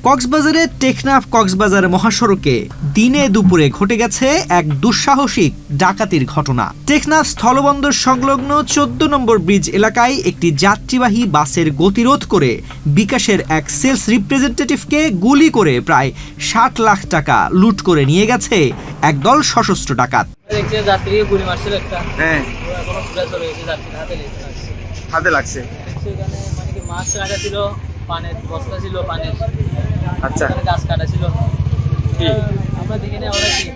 কক্সবাজারের টেকনাফ কক্সবাজার মহাসড়কে দিনে দুপুরে ঘটে গেছে এক দুঃসাহসিক ডাকাতির ঘটনা। টেকনাফ স্থলবন্দর সংলগ্ন ১৪ নম্বর ব্রিজ এলাকায় একটি যাত্রীবাহী বাসের গতিরোধ করে বিকাশের এক সেলস রিপ্রেজেন্টেটিভকে গুলি করে প্রায় ৬০ লাখ টাকা লুট করে নিয়ে গেছে একদল সশস্ত্র ডাকাত। হাতে লাগছে। পানের বস্তা ছিল, পানের আচ্ছা গাছ কাটা ছিল। আমরা দেখি না ওরা কি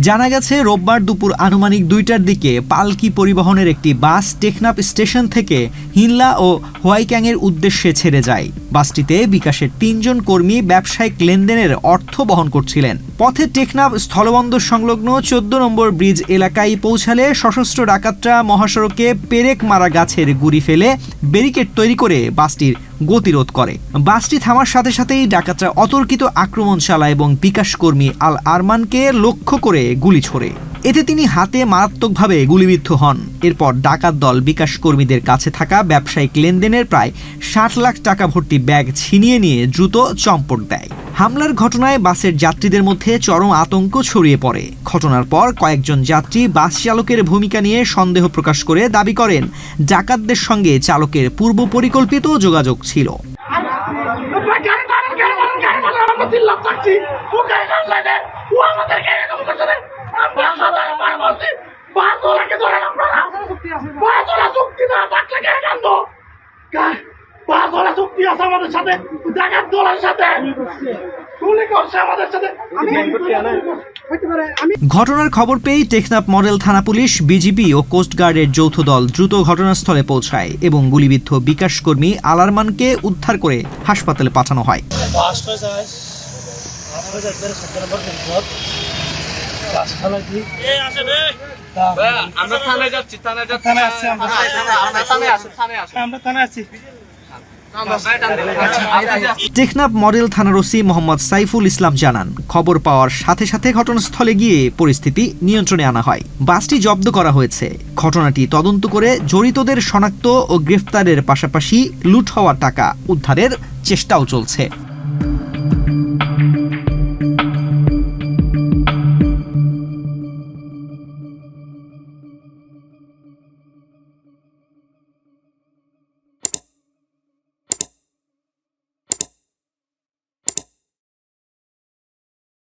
জানা গেছে রোববার দুপুর আনুমানিক ২টার দিকে পালকি পরিবহনের একটি বাস টেকনাফ স্টেশন থেকে হিনলা ও হোয়াইক্যাংয়ের উদ্দেশ্যে ছেড়ে যায়। বাসটিতে বিকাশের ৩ জন কর্মী ব্যবসায়িক লেনদেনের অর্থ বহন করছিলেন। পথে টেকনাফ স্থলবন্দর সংলগ্ন ১৪ নম্বর ব্রিজ এলাকায় পৌঁছালে সশস্ত্র ডাকাতরা মহাসড়কে পেরেক মারা গাছের গুড়ি ফেলে ব্যারিকেড তৈরি করে বাসটির গতিরোধ করে। বাসটি থামার সাথে সাথেই ডাকাতরা অতর্কিত আক্রমণ চালায় এবং বিকাশ কর্মী আল আরমানকে লক্ষ্য করে গুলি ছোড়ে। এতে তিনি হাতে মারাত্মকভাবে গুলিবিদ্ধ হন। এরপর ডাকাত দল বিকাশ কর্মীদের কাছে থাকা ব্যবসায়িক লেনদেনের প্রায় ৬০ লাখ টাকা ভর্তি ব্যাগ ছিনিয়ে নিয়ে দ্রুত চম্পট দেয়। হামলার ঘটনায় বাসের যাত্রীদের মধ্যে চরম আতঙ্ক ছড়িয়ে পড়ে। ঘটনার পর কয়েকজন যাত্রী বাস চালকের ভূমিকা নিয়ে সন্দেহ প্রকাশ করে দাবি করেন ডাকাতদের সঙ্গে চালকের পূর্ব পরিকল্পিত যোগাযোগ ছিল। ঘটনার খবর পেয়ে টেকনাফ মডেল থানা পুলিশ, বিজিবি ও কোস্টগার্ডের যৌথ দল দ্রুত ঘটনাস্থলে পৌঁছায় এবং গুলিবিদ্ধ বিকাশ কর্মী আলারমানকে উদ্ধার করে হাসপাতালে পাঠানো হয়। টেকনাফ মডেল থানার ওসি মোহাম্মদ সাইফুল ইসলাম জানান, খবর পাওয়ার সাথে সাথে ঘটনাস্থলে গিয়ে পরিস্থিতি নিয়ন্ত্রণে আনা হয়। বাসটি জব্দ করা হয়েছে। ঘটনাটি তদন্ত করে জড়িতদের শনাক্ত ও গ্রেফতারের পাশাপাশি লুট হওয়া টাকা উদ্ধারের চেষ্টাও চলছে।